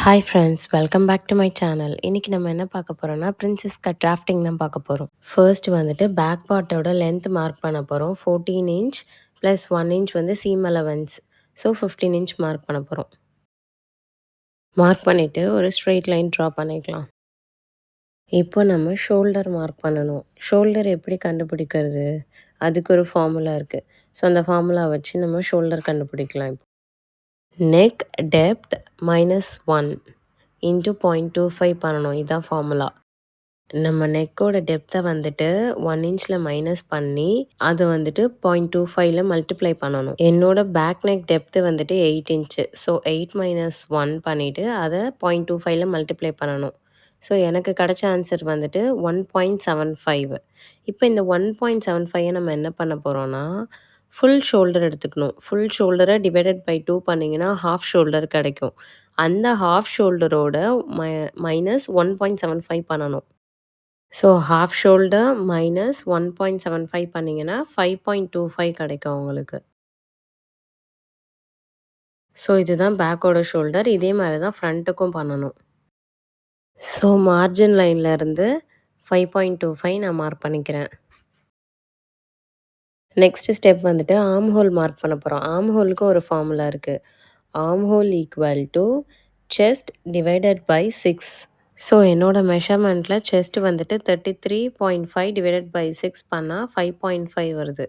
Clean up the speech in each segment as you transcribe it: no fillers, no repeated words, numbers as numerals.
Hi friends, welcome back to my channel. இன்றைக்கி நம்ம என்ன பார்க்க போகிறோம்னா பிரின்சஸ் கட் டிராஃப்டிங் தான் பார்க்க போகிறோம். ஃபர்ஸ்ட் வந்துட்டு பேக் பார்ட்டோட லென்த் மார்க் பண்ண போகிறோம். 14 இன்ச் ப்ளஸ் 1 இன்ச் வந்து seam allowance. So 15 inch mark பண்ண போகிறோம். மார்க் பண்ணிவிட்டு ஒரு ஸ்ட்ரெயிட் லைன் ட்ரா பண்ணிக்கலாம். இப்போ நம்ம ஷோல்டர் மார்க் பண்ணணும். ஷோல்டர் எப்படி கண்டுபிடிக்கிறது? அதுக்கு ஒரு ஃபார்முலா இருக்குது. ஸோ அந்த ஃபார்முலா வச்சு நம்ம ஷோல்டர் கண்டுபிடிக்கலாம். இப்போ நெக் டெப்த் -1 இன்ட்டு 0.25 பண்ணணும். இதுதான் ஃபார்முலா. நம்ம நெக்கோட டெப்த்தை வந்துட்டு 1 இன்ச்சில் மைனஸ் பண்ணி அதை வந்துட்டு 0.25ல் மல்டிப்ளை பண்ணணும். என்னோட பேக் நெக் டெப்த்து வந்துட்டு 8 இன்ச்சு. ஸோ 8 - 1 பண்ணிவிட்டு அதை 0.25ல் மல்டிப்ளை பண்ணணும். ஸோ எனக்கு கிடைச்ச ஆன்சர் வந்துட்டு 1.75. இப்போ இந்த 1.75 நம்ம என்ன பண்ண போகிறோன்னா ஃபுல் ஷோல்டர் எடுத்துக்கணும். ஃபுல் ஷோல்டரை டிவைடட் பை 2 பண்ணிங்கன்னா ஹாஃப் ஷோல்டர் கிடைக்கும். அந்த ஹாஃப் ஷோல்டரோட மைனஸ் 1.75 பண்ணணும். ஸோ ஹாஃப் ஷோல்டர் மைனஸ் 1.75 பண்ணிங்கன்னா 5.25 கிடைக்கும் உங்களுக்கு. ஸோ இதுதான் பேக்கோட ஷோல்டர். இதே மாதிரி தான் ஃப்ரண்ட்டுக்கும் பண்ணணும். ஸோ மார்ஜின் லைன்லேருந்து 5.25 நான் மார்க் பண்ணிக்கிறேன். நெக்ஸ்ட் ஸ்டெப் வந்துட்டு ஆர்ம் ஹோல் மார்க் பண்ண போகிறோம். ஆர்ம் ஹோலுக்கு ஒரு ஃபார்முலா இருக்குது. Armhole equal to chest divided by 6. So என்னோட மெஷர்மெண்ட்டில் செஸ்ட் வந்துட்டு 33.5 டிவைடட் பை 6 பண்ணால் 5.5 வருது.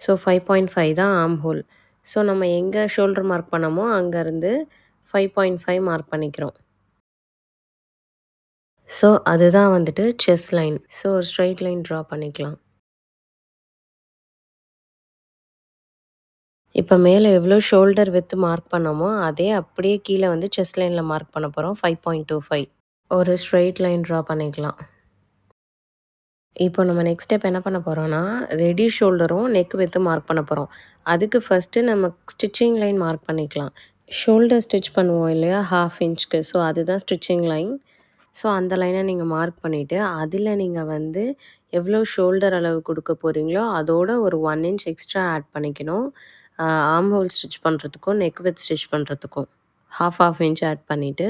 ஸோ 5.5 தான் ஆர்ம் ஹோல். ஸோ நம்ம எங்கே ஷோல்டர் மார்க் பண்ணமோ அங்கேருந்து 5.5 மார்க் பண்ணிக்கிறோம். ஸோ அதுதான் வந்துட்டு செஸ்ட் லைன். ஸோ ஒரு ஸ்ட்ரெயிட் லைன் ட்ரா பண்ணிக்கலாம். இப்போ மேலே எவ்வளோ ஷோல்டர் வித்து மார்க் பண்ணோமோ அதே அப்படியே கீழே வந்து செஸ்ட் லைனில் மார்க் பண்ண போகிறோம். 5.25. ஒரு ஸ்ட்ரெயிட் லைன் ட்ரா பண்ணிக்கலாம். இப்போ நம்ம நெக்ஸ்ட் ஸ்டெப் என்ன பண்ண போகிறோம்னா ரெடியூஸ் ஷோல்டரும் நெக் வித்து மார்க் பண்ண போகிறோம். அதுக்கு ஃபஸ்ட்டு நம்ம ஸ்டிச்சிங் லைன் மார்க் பண்ணிக்கலாம். ஷோல்டர் ஸ்டிச் பண்ணுவோம் இல்லையா, 1/2 இன்ச்சுக்கு. ஸோ அதுதான் ஸ்டிச்சிங் லைன். ஸோ அந்த லைனை நீங்கள் மார்க் பண்ணிவிட்டு அதில் நீங்கள் வந்து எவ்வளோ ஷோல்டர் அளவு கொடுக்க போகிறீங்களோ அதோட ஒரு 1 இன்ச் எக்ஸ்ட்ரா ஆட் பண்ணிக்கணும். ஆர்ம் ஹோல் ஸ்டிச் பண்ணுறதுக்கும் நெக் வித் ஸ்டிச் பண்ணுறதுக்கும் 1/2 இன்ச் ஆட் பண்ணிவிட்டு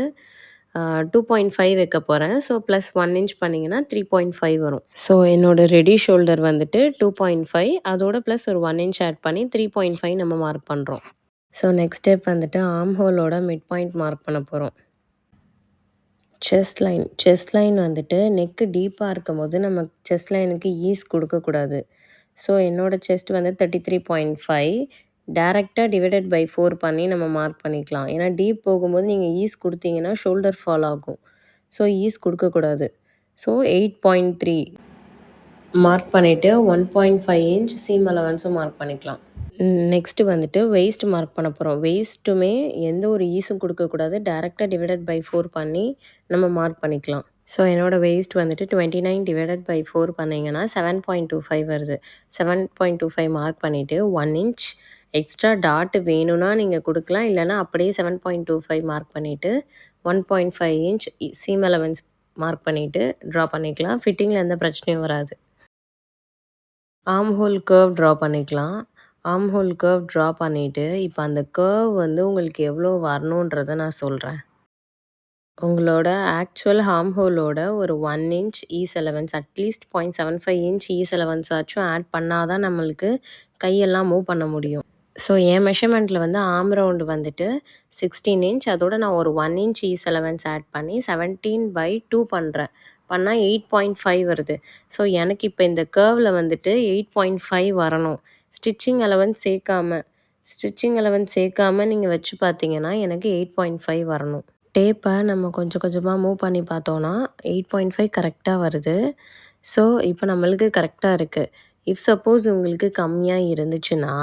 2.5 வைக்க போகிறேன். ஸோ ப்ளஸ் 1 இன்ச் பண்ணிங்கன்னா 3.5 வரும். ஸோ என்னோடய ரெடி ஷோல்டர் வந்துட்டு 2.5 அதோட ப்ளஸ் ஒரு 1 இன்ச் ஆட் பண்ணி 3.5 நம்ம மார்க் பண்ணுறோம். ஸோ நெக்ஸ்ட் ஸ்டெப் வந்துட்டு ஆர்ம் ஹோலோட மிட் பாயிண்ட் மார்க் பண்ண போகிறோம். செஸ்ட் லைன் வந்துட்டு நெக்கு டீப்பாக இருக்கும் போது நம்ம செஸ்ட் லைனுக்கு ஈஸ் கொடுக்கக்கூடாது. ஸோ என்னோடய செஸ்ட் வந்து 33.5 டேரெக்டாக டிவைடட் பை 4 பண்ணி நம்ம மார்க் பண்ணிக்கலாம். ஏன்னா டீப் போகும்போது நீங்கள் ஈஸ் கொடுத்தீங்கன்னா ஷோல்டர் ஃபால் ஆகும். ஸோ ஈஸ் கொடுக்கக்கூடாது. ஸோ 8.3 மார்க் பண்ணிவிட்டு 1.5 இன்ச் சீம் அலவன்ஸும் மார்க் பண்ணிக்கலாம். நெக்ஸ்ட்டு வந்துட்டு வெயிஸ்ட் மார்க் பண்ண போகிறோம். வெயிஸ்ட்டுமே எந்த ஒரு ஈஸும் கொடுக்கக்கூடாது. டேரெக்டாக டிவைடட் பை 4 பண்ணி நம்ம மார்க் பண்ணிக்கலாம். ஸோ என்னோடய வெயிஸ்ட் வந்துட்டு 29 டிவைடட் பை 4 பண்ணிங்கன்னா 7.25 வருது. 7.25 மார்க் பண்ணிவிட்டு 1 இன்ச் எக்ஸ்ட்ரா டாட் வேணும்னா நீங்கள் கொடுக்கலாம். இல்லைனா அப்படியே 7.25 மார்க் பண்ணிவிட்டு 1.5 இன்ச் சீம் அலவன்ஸ் மார்க் பண்ணிவிட்டு ட்ரா பண்ணிக்கலாம். ஃபிட்டிங்கில் எந்த பிரச்சனையும் வராது. ஆர்ம் ஹோல் கர்வ் ட்ரா பண்ணிக்கலாம். ஆர்ம் ஹோல் கர்வ் ட்ரா பண்ணிவிட்டு இப்போ அந்த கர்வ் வந்து உங்களுக்கு எவ்வளோ வரணுன்றதை நான் சொல்கிறேன். உங்களோட ஆக்சுவல் ஆர்ம் ஹோலோட ஒரு 1 inch is allowance at least 0.75 inch is allowance ஆச்சும் ஆட் பண்ணால் தான் நம்மளுக்கு கையெல்லாம் மூவ் பண்ண முடியும். ஸோ என் மெஷர்மெண்ட்டில் வந்து ஆர்ம் ரவுண்டு வந்துட்டு 16 இன்ச் அதோட நான் ஒரு 1 இன்ச் ஈஸ் அலவன்ஸ் ஆட் பண்ணி 17/2 பண்ணுறேன். பண்ணால் 8.5 வருது. ஸோ எனக்கு இப்போ இந்த கர்வில் வந்துட்டு 8.5 வரணும். ஸ்டிச்சிங் அலவன்ஸ் சேர்க்காம நீங்கள் வச்சு பார்த்தீங்கன்னா எனக்கு 8.5 வரணும். டேப்பை நம்ம கொஞ்சம் கொஞ்சமாக மூவ் பண்ணி பார்த்தோன்னா 8.5 கரெக்டாக வருது. ஸோ இப்போ நம்மளுக்கு கரெக்டாக இருக்குது. இஃப் சப்போஸ் உங்களுக்கு கம்மியாக இருந்துச்சுன்னா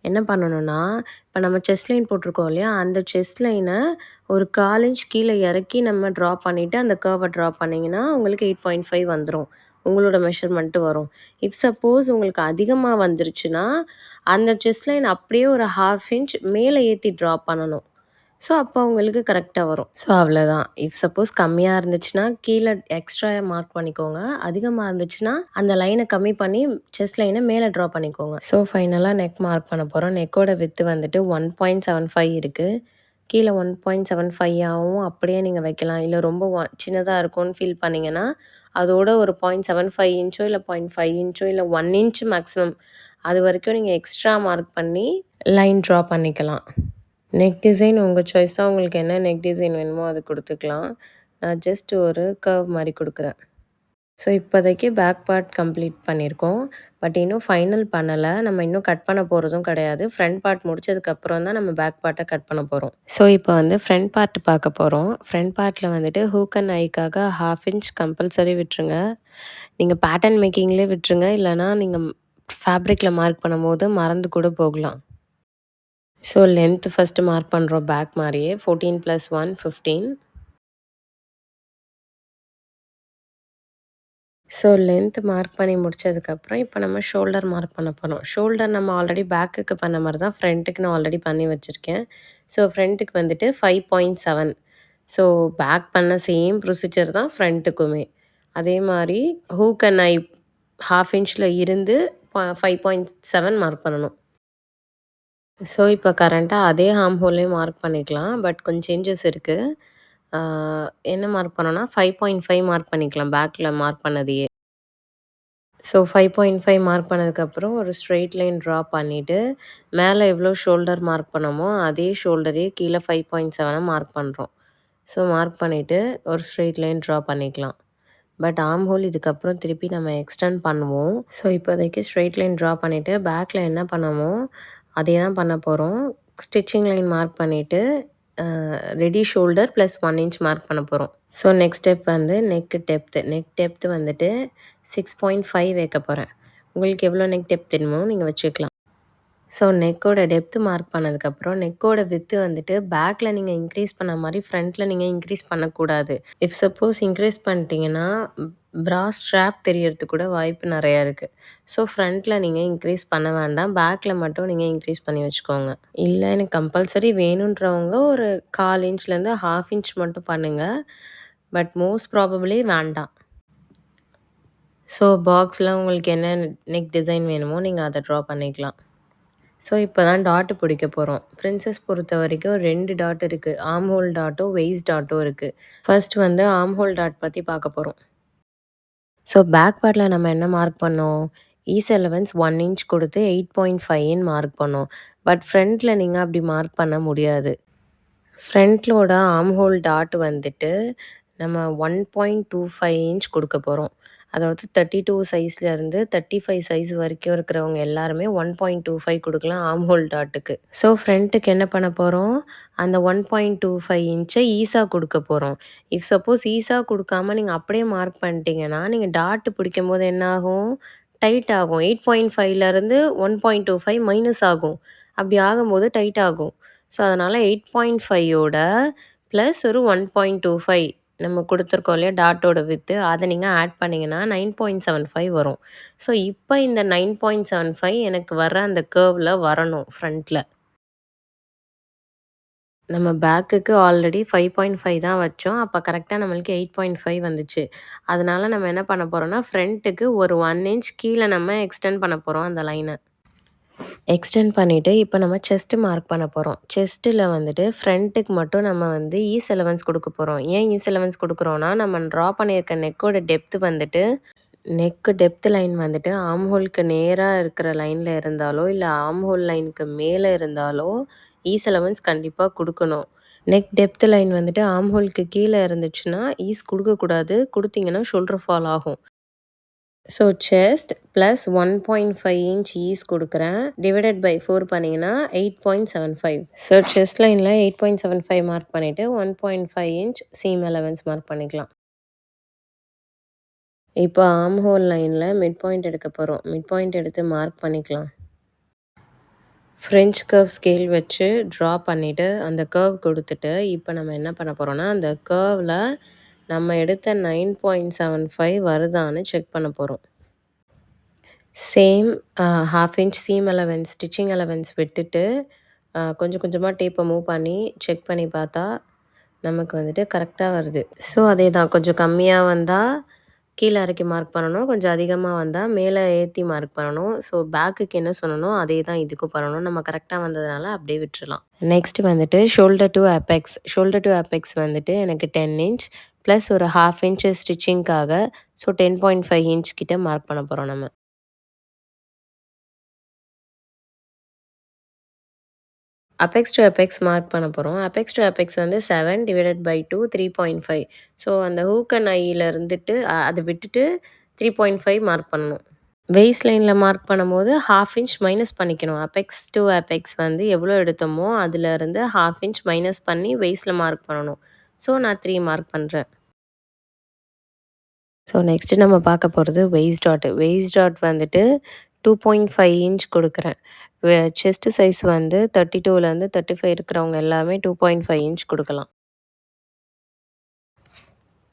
என்ன பண்ணணும்னா இப்போ நம்ம செஸ்ட் லைன் போட்டிருக்கோம் இல்லையா, அந்த செஸ்ட் லைனை ஒரு 1/4 இன்ச் கீழே இறக்கி நம்ம ட்ரா பண்ணிவிட்டு அந்த கர்வை ட்ரா பண்ணிங்கன்னா உங்களுக்கு 8.5 வந்துடும். உங்களோட மெஷர்மெண்ட்டு வரும். இஃப் சப்போஸ் உங்களுக்கு அதிகமாக வந்துருச்சுன்னா அந்த செஸ்ட் லைன் அப்படியே ஒரு 1/2 இன்ச் மேலே ஏற்றி ட்ரா பண்ணணும். ஸோ, அப்போ உங்களுக்கு கரெக்ட்டா வரும். ஸோ, அவ்வளோதான். இஃப் சப்போஸ் கம்மியா இருந்துச்சுன்னா, கீழ எக்ஸ்ட்ரா மார்க் பண்ணிக்கோங்க. அதிகமா இருந்துச்சுன்னா, அந்த லைன கம்மி பண்ணி செஸ்ட் லைன மேல ட்ரா பண்ணிக்கோங்க. ஸோ, ஃபைனலா நெக் மார்க் பண்ண போறோம். நெக்கோட விட்த் வந்துட்டு 1.75 இருக்கு. கீழ 1.75 அப்படியே நீங்க வைக்கலாம். இல்ல ரொம்ப சின்னதா இருக்கும்னு ஃபீல் பண்ணீங்கன்னா, அதோட ஒரு 0.75 இன்ச்சோ, இல்ல 0.5 இன்ச்சோ, இல்ல 1 இன்ச் மேக்ஸிமம் அது வரைக்கும் நீங்க எக்ஸ்ட்ரா மார்க் பண்ணி லைன் ட்ரா பண்ணிக்கலாம். நெக் டிசைன் உங்க சாய்ஸ் தான். உங்களுக்கு என்ன நெக் டிசைன் வேணுமோ அது குடுத்துக்கலாம். நான் ஜஸ்ட் ஒரு கர்வ் மாரி குடுக்குறேன். ஸோ, இப்போதைக்கு பேக் பார்ட் கம்ப்ளீட் பண்ணியிருக்கோம். பட் இன்னும் ஃபைனல் பண்ணல. நம்ம இன்னும் கட் பண்ண போறதும் கிடையாது. ஃப்ரண்ட் பார்ட் முடிச்சதுக்கப்புறம் தான் நம்ம பேக் பார்ட்ட கட் பண்ண போறோம். ஸோ, இப்போ வந்து ஃப்ரண்ட் பார்ட் பார்க்க போறோம். ஃப்ரண்ட் பார்ட்ல வந்துட்டு ஹூக் அண்ட் ஐக்காக 1/2 இன்ச் கம்பல்சரி விட்டுருங்க. நீங்க பேட்டர்ன் மேக்கிங்லேயே விட்டுருங்க. இல்லன்னா நீங்க ஃபேப்ரிக்ல மார்க் பண்ணும்போது மறந்து கூட போகலாம். ஸோ, லென்த் ஃபர்ஸ்ட்டு மார்க் பண்ணுறோம் பேக் மாரியே. 14 + 1 15. ஸோ, லென்த் மார்க் பண்ணி முடிச்சதுக்கப்புறம், இப்போ நம்ம ஷோல்டர் மார்க் பண்ண போறோம். ஷோல்டர் நம்ம ஆல்ரெடி பேக்குக்கு பண்ண மாரி தான் ஃப்ரண்ட்டுக்கு நான் ஆல்ரெடி பண்ணி வச்சுருக்கேன். ஸோ, ஃப்ரண்ட்டுக்கு வந்துட்டு 5.7. ஸோ, பேக் பண்ண சேம் ப்ரொசீஜர் தான் ஃப்ரண்ட்டுக்குமே. அதே மாரி ஹூக் அண்ட் ஐ 1/2 இன்ச்சில் இருந்து 5.7 மார்க் பண்ணணும். ஸோ, இப்போ கரண்ட்டா அதே ஆர்ம் ஹோல்லையும் மார்க் பண்ணிக்கலாம். பட் கொஞ்சம் சேஞ்சஸ் இருக்கு. ஆ என்ன மார்க் பண்ணோம்னா, 5.5 மார்க் பண்ணிக்கலாம். பேக்ல மார்க் பண்ணதையே. ஸோ, 5.5 மார்க் பண்ணதுக்கப்புறம் ஒரு ஸ்ட்ரெய்ட் லைன் ட்ரா பண்ணிட்டு, மேலே எவ்வளோ ஷோல்டர் மார்க் பண்ணோமோ, அதே ஷோல்டரே கீழ 5.7 மார்க் பண்ணுறோம். ஸோ, மார்க் பண்ணிட்டு ஒரு ஸ்ட்ரெய்ட் லைன் ட்ரா பண்ணிக்கலாம். பட் ஆர்ம் ஹோல் இதுக்கப்புறம் திருப்பி நம்ம எக்ஸ்டெண்ட் பண்ணுவோம். ஸோ, இப்போதைக்கு ஸ்ட்ரெய்ட் லைன் ட்ரா பண்ணிவிட்டு, பேக்கில் என்ன பண்ணோமோ, அதே தான் பண்ண போறோம். ஸ்டிச்சிங் லைன் மார்க் பண்ணிவிட்டு, ரெடி ஷோல்டர் + 1 இன்ச் மார்க் பண்ண போறோம். ஸோ, நெக்ஸ்ட் ஸ்டெப் வந்து நெக் டெப்த். நெக் டெப்த் வந்துட்டு 6.5 வைக்க போறேன். உங்களுக்கு எவ்வளோ நெக் டெப்த் வேணுமோ நீங்க வச்சுக்கலாம். ஸோ, நெக்கோட டெப்த் மார்க் பண்ணதுக்கப்புறம், நெக்கோட விட்த் வந்துட்டு பேக்ல நீங்க இன்க்ரீஸ் பண்ண மாரி ஃப்ரண்ட்ல நீங்க இன்க்ரீஸ் பண்ணக்கூடாது. இஃப் சப்போஸ் இன்க்ரீஸ் பண்ணிட்டீங்கன்னா, ப்ரா ஸ்ட்ராப் தெரியறதுக்கு கூட வாய்ப்பு நெறையா இருக்கு. ஸோ, ஃப்ரண்ட்ல நீங்க இன்க்ரீஸ் பண்ண வேண்டாம். பேக்ல மட்டும் நீங்க இன்க்ரீஸ் பண்ணி வச்சுக்கோங்க. இல்ல எனக்கு கம்பல்சரி வேணுன்றவங்க ஒரு 1/4 இன்ச்லேருந்து 1/2 இன்ச் மட்டும் பண்ணுங்க. பட் மோஸ்ட் ப்ராபபிலி வேண்டாம். ஸோ, பாக்ஸ்ல உங்களுக்கு என்ன நெக் டிசைன் வேணுமோ நீங்க அத ட்ரா பண்ணிக்கலாம். ஸோ, இப்போ தான் டாட் பிடிக்க போறோம். பிரின்சஸ் பொறுத்தவரைக்கும் 2 டாட் இருக்கு. ஆர்ம் ஹோல் டாட்டும், வெய்ஸ்ட் டாட்டும் இருக்கு. ஃபர்ஸ்ட் வந்து ஆர்ம் ஹோல் டாட் பத்தி பார்க்க போறோம். ஸோ, பேக் பார்ட்ல நம்ம என்ன மார்க் பண்ணோம்? ஈஸ் அலவன்ஸ் 1 இன்ச் கொடுத்து 8.5ன்னு மார்க் பண்ணோம். பட் ஃப்ரண்ட்ல நீங்க அப்படி மார்க் பண்ண முடியாது. ஃப்ரண்ட்லோட ஆர்ம் ஹோல் டாட் வந்துட்டு நம்ம 1.25 இன்ச் கொடுக்க போறோம். அதாவது 32 சைஸ்லேருந்து 35 சைஸ் வரைக்கும் இருக்கிறவங்க எல்லாருமே 1.25 கொடுக்கலாம் ஆர்ம் ஹோல் டாட்டுக்கு. ஸோ, ஃப்ரண்ட்டுக்கு என்ன பண்ண போறோம்? அந்த 1.25 இன்ச்சை ஈஸா கொடுக்க போறோம். இஃப் சப்போஸ் ஈஸா கொடுக்காம நீங்க அப்படியே மார்க் பண்ணிட்டீங்கன்னா, நீங்க டாட் பிடிக்கும்போது என்ன ஆகும்? டைட் ஆகும். 8.5லேருந்து 1.25 மைனஸ் ஆகும். அப்படி ஆகும்போது டைட் ஆகும். ஸோ, அதனால 8.5யோட ப்ளஸ் ஒரு 1.25 நம்ம குடுத்துருக்கோம் இல்லையா? டாட்டோட வித்து. அத நீங்க ஆட் பண்ணீங்கன்னா 9.75 வரும். ஸோ, இப்ப இந்த 9.75 எனக்கு வர அந்த கர்வ்ல வரணும் ஃப்ரண்ட்ல. நம்ம பேக்குக்கு ஆல்ரெடி 5.5 தான் வச்சோம். அப்ப கரெக்ட்டா நம்மளுக்கு 8.5 வந்துச்சு. அதனால நம்ம என்ன பண்ண போறோம்னா, ஃப்ரண்ட்டுக்கு ஒரு 1 இன்ச் கீழ நம்ம எக்ஸ்டெண்ட் பண்ண போறோம் அந்த லைன. எக்ஸ்டெண்ட் பண்ணிவிட்டு இப்போ நம்ம செஸ்ட் மார்க் பண்ண போறோம். செஸ்ட்டில வந்துட்டு ஃப்ரண்ட்டுக்கு மட்டும் நம்ம வந்து ஈஸ் அலவன்ஸ் கொடுக்க போறோம். ஏன் ஈஸ் அலவன்ஸ் கொடுக்குறோம்னா, நம்ம ட்ரா பண்ணியிருக்க நெக்கோட டெப்த் வந்துட்டு நெக் டெப்த் லைன் வந்துட்டு ஆர்ம் ஹோலுக்கு நேரா இருக்கிற லைன்ல இருந்தாலோ, இல்ல ஆர்ம் ஹோல் லைனுக்கு மேல இருந்தாலோ ஈஸ் அலவன்ஸ் கண்டிப்பா குடுக்கணும். நெக் டெப்த் லைன் வந்துட்டு ஆர்ம் ஹோலுக்கு கீழ இருந்துச்சுன்னா, ஈஸ் குடுக்கக்கூடாது. குடுத்தீங்கன்னா ஷோல்டர் ஃபால் ஆகும். So, chest plus 1.5 inch ease குடுக்குறேன். டிவைடட் பை 4 பண்ணீங்கன்னா 8.75. ஸோ, செஸ்ட் லைன்ல 8.75 மார்க் பண்ணிட்டு 1.5 இன்ச் சீம் அலவன்ஸ் மார்க் பண்ணிக்கலாம். இப்போ ஆர்ம் ஹோல் லைன்ல மிட் பாயிண்ட் எடுக்க போறோம். மிட் பாயிண்ட் எடுத்து மார்க் பண்ணிக்கலாம். ஃப்ரெஞ்ச் கர்வ் ஸ்கேல் வச்சு ட்ரா பண்ணிட்டு, அந்த கர்வ் குடுத்துட்டு, இப்போ நம்ம என்ன பண்ண போறோம்னா, அந்த கர்வ்ல நம்ம எடுத்த 9.75 வருதான்னு செக் பண்ண போறோம். Same 1/2 inch seam allowance, stitching allowance விட்டுட்டு, கொஞ்சம் கொஞ்சமாக டேப்பை மூவ் பண்ணி செக் பண்ணி பார்த்தா நமக்கு வந்துட்டு கரெக்டாக வருது. ஸோ அதே தான், கொஞ்சம் கம்மியாக வந்தால் கீழே இறக்கி மார்க் பண்ணணும், கொஞ்சம் அதிகமாக வந்தால் மேலே ஏற்றி மார்க் பண்ணணும். ஸோ பேக்குக்கு என்ன சொன்னனோ அதே தான் இதுக்கும் பண்ணணும். நம்ம கரெக்டாக வந்ததுனால அப்படியே விட்டுறலாம். நெக்ஸ்ட் வந்துட்டு shoulder to apex. Shoulder to apex வந்துட்டு எனக்கு 10 இன்ச் ப்ளஸ் ஒரு 1/2 இன்ச் ஸ்டிச்சிங்க்காக. ஸோ 10.5 இன்ச் கிட்ட மார்க் பண்ண போகிறோம் நம்ம. அபெக்ஸ் டு அபெக்ஸ் மார்க் பண்ண போகிறோம். அபெக்ஸ் டு அபெக்ஸ் வந்து 7/2 3.5. ஸோ அந்த ஹூக் அண்ட் ஐயில் இருந்துட்டு அதை விட்டுட்டு 3.5 மார்க் பண்ணணும். வெய்ஸ்ட் லைனில் மார்க் பண்ணும்போது 1/2 இன்ச் மைனஸ் பண்ணிக்கணும். அபெக்ஸ் டு அபெக்ஸ் வந்து எவ்வளோ எடுத்தோமோ அதிலேருந்து 1/2 இன்ச் மைனஸ் பண்ணி வெய்ஸ்ட்டில் மார்க் பண்ணணும். ஸோ நான் 3 மார்க் பண்ணுறேன். ஸோ நெக்ஸ்ட்டு நம்ம பார்க்க போகிறது வெய்ஸ்ட் டாட். வெய்ஸ்ட் டாட் வந்துட்டு 2.5 இன்ச் கொடுக்குறேன். செஸ்ட் சைஸ் வந்து 32லேருந்து 35 இருக்கிறவங்க எல்லாமே 2.5 இன்ச் கொடுக்கலாம்.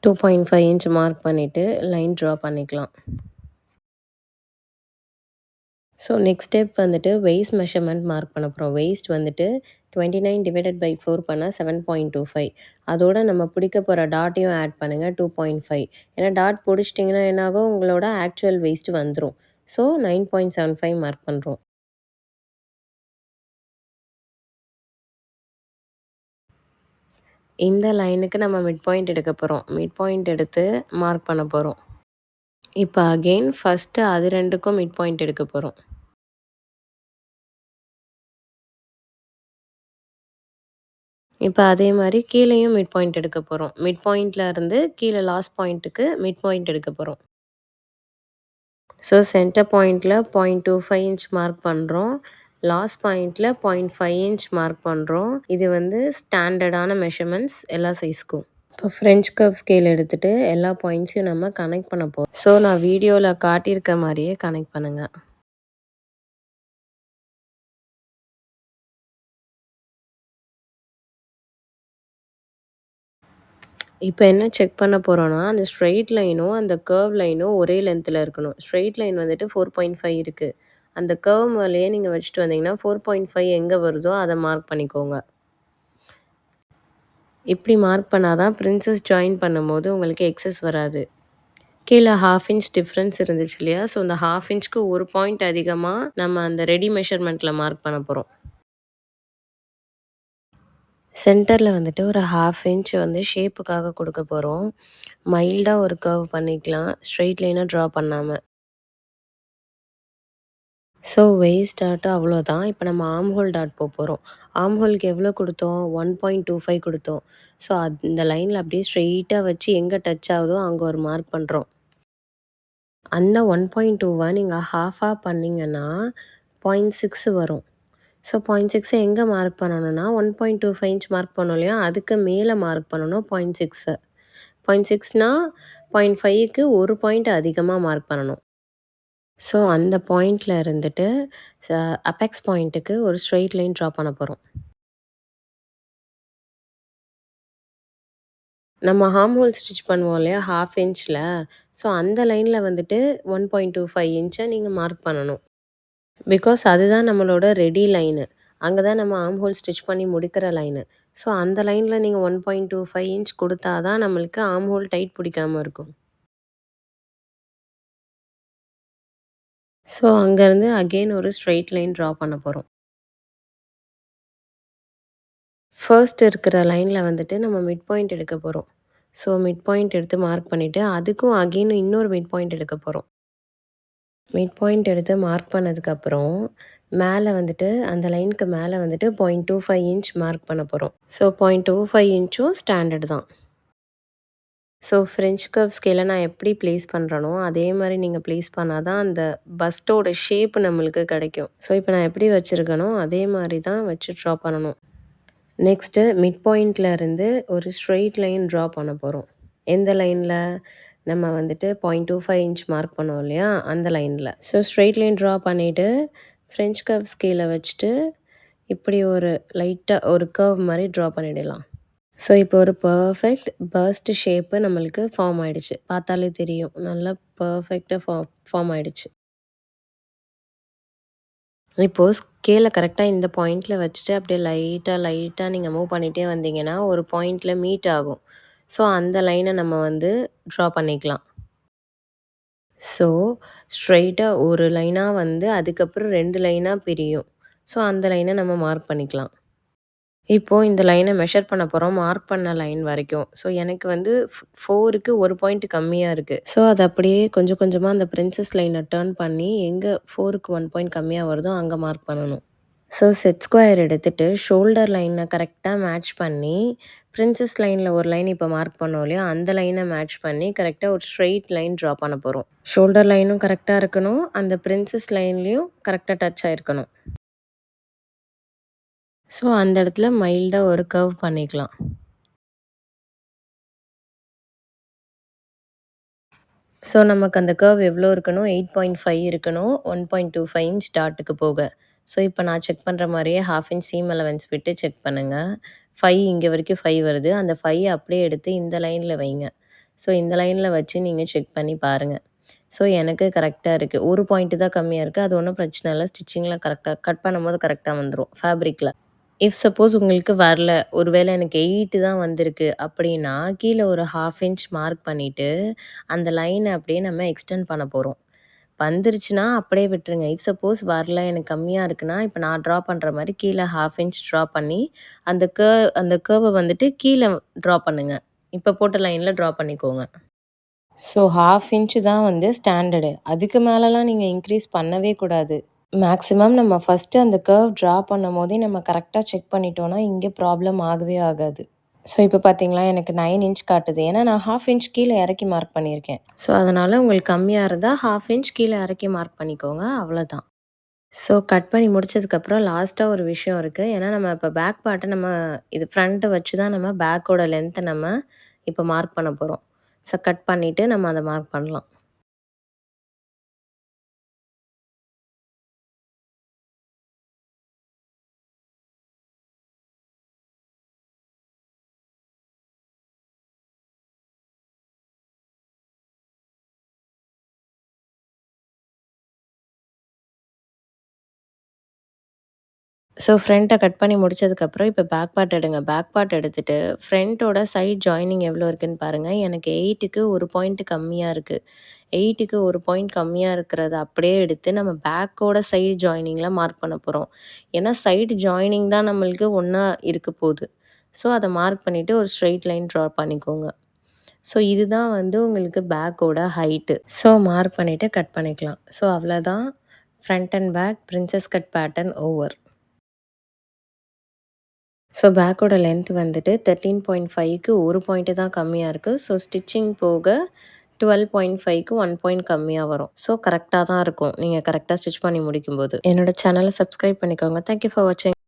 2.5 இன்ச் மார்க் பண்ணிவிட்டு லைன் ட்ரா பண்ணிக்கலாம். ஸோ நெக்ஸ்ட் ஸ்டெப் வந்துட்டு வெய்ஸ்ட் மெஷர்மெண்ட் மார்க் பண்ண போகிறோம். வெய்ஸ்ட் வந்துட்டு 29/4 பண்ணால் 7.25. அதோட நம்ம பிடிக்க போகிற டாட்டையும் ஆட் பண்ணுங்கள், 2.5. ஏன்னா டாட் பிடிச்சிட்டிங்கன்னா என்னாகும், உங்களோட ஆக்சுவல் வெய்ஸ்ட் வந்துடும். ஸோ 9.75 மார்க் பண்ணுறோம். இந்த லைனுக்கு நம்ம மிட் பாயிண்ட் எடுக்க போகிறோம். மிட் பாயிண்ட் எடுத்து மார்க் பண்ண போகிறோம். இப்போ அகெயின் ஃபஸ்ட்டு அது ரெண்டுக்கும் மிட் பாயிண்ட் எடுக்க போகிறோம். இப்போ அதே மாதிரி கீழேயும் மிட் பாயிண்ட் எடுக்க போகிறோம். மிட் பாயிண்ட்டில் இருந்து கீழே லாஸ்ட் பாயிண்ட்டுக்கு மிட் பாயிண்ட் எடுக்க போகிறோம். ஸோ சென்டர் பாயிண்ட்டில் 0.25 இன்ச் மார்க் பண்ணுறோம். லாஸ்ட் பாயிண்ட்டில் 0.5 இன்ச் மார்க் பண்ணுறோம். இது வந்து ஸ்டாண்டர்டான மெஷர்மெண்ட்ஸ் எல்லா சைஸ்க்கும். இப்போ ஃப்ரெஞ்ச் கர்வ் ஸ்கேல் எடுத்துகிட்டு எல்லா பாயிண்ட்ஸையும் நம்ம கனெக்ட் பண்ண போகிறோம். ஸோ நான் வீடியோவில் காட்டியிருக்க மாதிரியே கனெக்ட் பண்ணுங்கள். இப்போ என்ன செக் பண்ண போகிறோன்னா, அந்த ஸ்ட்ரெயிட் லைனும் அந்த கர்வ் லைனும் ஒரே லென்த்தில் இருக்கணும். ஸ்ட்ரெயிட் லைன் வந்துட்டு 4.5 இருக்குது. அந்த கர்வ் மேலேயே நீங்கள் வச்சுட்டு வந்தீங்கன்னா 4.5 எங்கே வருதோ அதை மார்க் பண்ணிக்கோங்க. இப்படி மார்க் பண்ணால் தான் பிரின்சஸ் ஜாயின் பண்ணும்போது உங்களுக்கு எக்ஸஸ் வராது. கீழே 1/2 இன்ச் டிஃப்ரென்ஸ் இருந்துச்சு இல்லையா? ஸோ அந்த 1/2 இன்ச்சுக்கு ஒரு பாயிண்ட் அதிகமாக நம்ம அந்த ரெடி மெஷர்மெண்ட்டில் மார்க் பண்ண போகிறோம். சென்டரில் வந்துட்டு ஒரு 1/2 இன்ச் வந்து ஷேப்புக்காக கொடுக்க போகிறோம். மைல்டாக ஒரு கர்வ் பண்ணிக்கலாம், ஸ்ட்ரெயிட் லைனாக ட்ரா பண்ணாமல். ஸோ வெய்ஸ்ட் டாட் அவ்வளோதான். இப்போ நம்ம ஆர்ம் ஹோல் டாட் போகிறோம். ஆர்ம் ஹோலுக்கு எவ்வளோ கொடுத்தோம்? 1.25 கொடுத்தோம். ஸோ இந்த லைனில் அப்படியே ஸ்ட்ரெயிட்டாக வச்சு எங்கே டச் ஆகுதோ அங்கே ஒரு மார்க் பண்ணுறோம். அந்த 1.2வை நீங்கள் ஹாஃபாக பண்ணிங்கன்னா 0.6 வரும். ஸோ 0.6 எங்கே மார்க் பண்ணணும்னா 1.25 இன்ச் மார்க் பண்ணோம் இல்லையா, அதுக்கு மேலே மார்க் பண்ணணும் 0.6. 0.6னா 0.5க்கு ஒரு பாயிண்ட் அதிகமாக மார்க் பண்ணணும். ஸோ அந்த பாயிண்டில் இருந்துட்டு அபெக்ஸ் பாயிண்ட்டுக்கு ஒரு ஸ்ட்ரெயிட் லைன் ட்ரா பண்ண போகிறோம். நம்ம ஆர்ம் ஹோல் ஸ்டிச் பண்ணுவோம் இல்லையா 1/2 இன்ச்சில், ஸோ அந்த லைனில் வந்துட்டு 1.25 இன்ச்சை நீங்கள் மார்க் பண்ணணும். பிகாஸ் அதுதான் நம்மளோட ரெடி லைனு. அங்கே தான் நம்ம ஆர்ம் ஹோல் ஸ்டிச் பண்ணி முடிக்கிற லைனு. ஸோ அந்த லைனில் நீங்கள் 1.25 இன்ச் கொடுத்தா தான் நம்மளுக்கு ஆர்ம் ஹோல் டைட் பிடிக்காமல் இருக்கும். ஸோ அங்கேருந்து அகெயின் ஒரு ஸ்ட்ரெயிட் லைன் ட்ரா பண்ண போகிறோம். ஃபர்ஸ்ட் இருக்கிற லைனில் வந்துட்டு நம்ம மிட் பாயிண்ட் எடுக்க போகிறோம். ஸோ மிட் பாயிண்ட் எடுத்து மார்க் பண்ணிவிட்டு அதுக்கும் அகெயின் இன்னொரு மிட் பாயிண்ட் எடுக்க போகிறோம். மிட் பாயிண்ட் எடுத்து மார்க் பண்ணதுக்கப்புறம் மேலே வந்துட்டு அந்த லைனுக்கு மேலே வந்துட்டு 0.25 இன்ச் மார்க் பண்ண போகிறோம். ஸோ 0.25 இன்ச்சும் ஸ்டாண்டர்ட் தான். ஸோ ஃப்ரெஞ்ச் கர்வ் ஸ்கேலை நான் எப்படி ப்ளேஸ் பண்ணுறனோ அதே மாதிரி நீங்கள் ப்ளேஸ் பண்ணால் தான் அந்த பஸ்ட்டோட ஷேப் நம்மளுக்கு கிடைக்கும். ஸோ இப்போ நான் எப்படி வச்சுருக்கனோ அதே மாதிரி தான் வச்சு ட்ரா பண்ணணும். நெக்ஸ்ட்டு மிட் பாயிண்டில் இருந்து ஒரு ஸ்ட்ரெயிட் லைன் ட்ரா பண்ண போகிறோம். எந்த லைனில்? நம்ம வந்துட்டு 0.25 இன்ச் மார்க் பண்ணோம் இல்லையா, அந்த லைனில். ஸோ ஸ்ட்ரெயிட் லைன் ட்ரா பண்ணிவிட்டு ஃப்ரெஞ்ச் கர்வ் ஸ்கேலை வச்சுட்டு இப்படி ஒரு லைட்டாக ஒரு கர்வ் மாதிரி ட்ரா பண்ணிடலாம். ஸோ இப்போ ஒரு பர்ஃபெக்ட் பர்ஸ்ட் ஷேப்பு நம்மளுக்கு ஃபார்ம் ஆகிடுச்சு. பார்த்தாலே தெரியும், நல்லா பர்ஃபெக்டாக ஃபார்ம் ஆகிடுச்சு. இப்போது ஸ்கேலை கரெக்டாக இந்த பாயிண்டில் வச்சுட்டு அப்படியே லைட்டாக நீங்கள் மூவ் பண்ணிகிட்டே வந்தீங்கன்னா ஒரு பாயிண்டில் மீட் ஆகும். ஸோ அந்த லைனை நம்ம வந்து ட்ரா பண்ணிக்கலாம். ஸோ ஸ்ட்ரெயிட்டா ஒரு லைனா வந்து அதுக்கப்புறம் 2 லைனா பிரியும். ஸோ அந்த லைனை நம்ம மார்க் பண்ணிக்கலாம். இப்போ இந்த லைனை மெஷர் பண்ண போறோம். மார்க் பண்ண லைன் வரைக்கும். ஸோ எனக்கு வந்து 4க்கு 1 பாயிண்ட் கம்மியா இருக்கு. ஸோ அத அப்படியே கொஞ்சம் கொஞ்சமா அந்த பிரின்சஸ் லைன டர்ன் பண்ணி எங்க 4க்கு 1 பாயிண்ட் கம்மியா வருதோ அங்க மார்க் பண்ணணும். ஸோ செட் ஸ்கொயர் எடுத்துட்டு ஷோல்டர் லைன கரெக்ட்டா மேட்ச் பண்ணி, பிரின்சஸ் லைன்ல ஒரு லைன் இப்போ மார்க் பண்ணோம் இல்லையா? அந்த லைன மேட்ச் பண்ணி கரெக்ட்டா ஒரு ஸ்ட்ரெய்ட் லைன் ட்ரா பண்ண போறோம். ஷோல்டர் லைனும் கரெக்ட்டா இருக்கணும். அந்த பிரின்சஸ் லைன்லயும் கரெக்ட்டா டச் ஆயிருக்கணும். ஸோ அந்த இடத்துல மைல்டா ஒரு கர்வ் பண்ணிக்கலாம். ஸோ நமக்கு அந்த கர்வ் எவ்வளோ இருக்கணும்? 8.5 இருக்கணும். 1.25 இன்ச் டாட்டுக்கு போக. ஸோ இப்போ நான் செக் பண்ணுற மாரியே 1/2 இன்ச் சீம் அலவன்ஸ் விட்டு செக் பண்ணுங்க. 5 இங்க வரைக்கும் 5 வருது. அந்த 5 அப்படியே எடுத்து இந்த லைன்ல வைங்க. ஸோ இந்த லைன்ல வச்சு நீங்க செக் பண்ணி பாருங்க. ஸோ எனக்கு கரெக்ட்டா இருக்கு. 1 பாயிண்ட் தான் கம்மியா இருக்கு. அது ஒண்ணும் பிரச்சனை இல்ல. ஸ்டிச்சிங்ல கரெக்ட்டா கட் பண்ணும்போது கரெக்ட்டா வந்துரும் ஃபேப்ரிக்ல. இஃப் சப்போஸ் உங்களுக்கு வரல, ஒரு வேளை எனக்கு 8 தான் வந்திருக்கு அப்படின்னா, கீழ ஒரு 1/2 இன்ச் மார்க் பண்ணிட்டு, அந்த லைன அப்படியே நம்ம எக்ஸ்டெண்ட் பண்ண போறோம். வந்துருச்சுன்னா அப்படியே விட்டுருங்க. இஃப் சப்போஸ் வரல, எனக்கு கம்மியா இருக்குன்னா, இப்ப நான் ட்ரா பண்ற மாரி கீழ 1/2 இன்ச் ட்ரா பண்ணி, அந்த கர்வ வந்துட்டு கீழ ட்ரா பண்ணுங்க. இப்ப போட்ட லைன்ல ட்ரா பண்ணிக்கோங்க. ஸோ 1/2 இன்ச் தான் வந்து ஸ்டாண்டர்டு. அதுக்கு மேலலாம் நீங்க இன்க்ரீஸ் பண்ணவே கூடாது. மேக்ஸிமம் நம்ம ஃபஸ்ட்டு அந்த கர்வ் ட்ரா பண்ணும்போதே நம்ம கரெக்ட்டா செக் பண்ணிட்டோம்னா, இங்க ப்ராப்ளம் ஆகவே ஆகாது. ஸோ இப்போ பார்த்தீங்களா, எனக்கு 9 இன்ச் காட்டுது. ஏன்னா நான் 1/2 இன்ச் கீழ இறக்கி மார்க் பண்ணியிருக்கேன். ஸோ அதனால உங்களுக்கு கம்மியா இருந்தா 1/2 இன்ச் கீழ இறக்கி மார்க் பண்ணிக்கோங்க. அவ்வளோதான். ஸோ கட் பண்ணி முடிச்சதுக்கப்புறம் லாஸ்ட்டா ஒரு விஷயம் இருக்கு. ஏன்னா நம்ம இப்போ பேக் பார்ட்ட நம்ம இது ஃப்ரண்ட்ட வச்சு தான் நம்ம பேக்கோட லென்த்த நம்ம இப்போ மார்க் பண்ண போறோம். ஸோ கட் பண்ணிட்டு நம்ம அத மார்க் பண்ணலாம். ஸோ ஃப்ரண்ட்ட கட் பண்ணி முடிச்சதுக்கப்புறம், இப்போ பேக் பார்ட் எடுங்க. பேக் பார்ட் எடுத்துட்டு, ஃப்ரண்ட்டோட சைட் ஜாயினிங் எவ்வளோ இருக்குன்னு பாருங்க. எனக்கு 8க்கு 1 பாயிண்ட் கம்மியா இருக்கு. 8க்கு 1 பாயிண்ட் கம்மியா இருக்கிறத அப்படியே எடுத்து, நம்ம பேக்கோட சைடு ஜாயினிங்ல மார்க் பண்ண போறோம். ஏன்னா, சைடு ஜாயினிங் தான் நம்மளுக்கு ஒண்ணா இருக்க போது. ஸோ அத மார்க் பண்ணிட்டு, ஒரு ஸ்ட்ரெய்ட் லைன் ட்ரா பண்ணிக்கோங்க. ஸோ இதுதான் வந்து உங்களுக்கு பேக்கோட ஹைட்டு. ஸோ மார்க் பண்ணிட்டு கட் பண்ணிக்கலாம். ஸோ அவ்வளோதான். Front and back princess cut pattern over. So பேக்கோட லென்த் வந்துட்டு 13.5க்கு 1 பாயிண்ட் தான் கம்மியா இருக்கு. ஸோ ஸ்டிச்சிங் போக 12.5க்கு 1 பாயிண்ட் கம்மியா வரும். ஸோ கரெக்ட்டா தான் இருக்கும். நீங்க கரெக்ட்டா ஸ்டிச் பண்ணி முடிக்கும்போது. என்னோட சேனல சப்ஸ்கிரைப் பண்ணிக்கோங்க. தேங்க் யூ ஃபார் வாட்சிங்.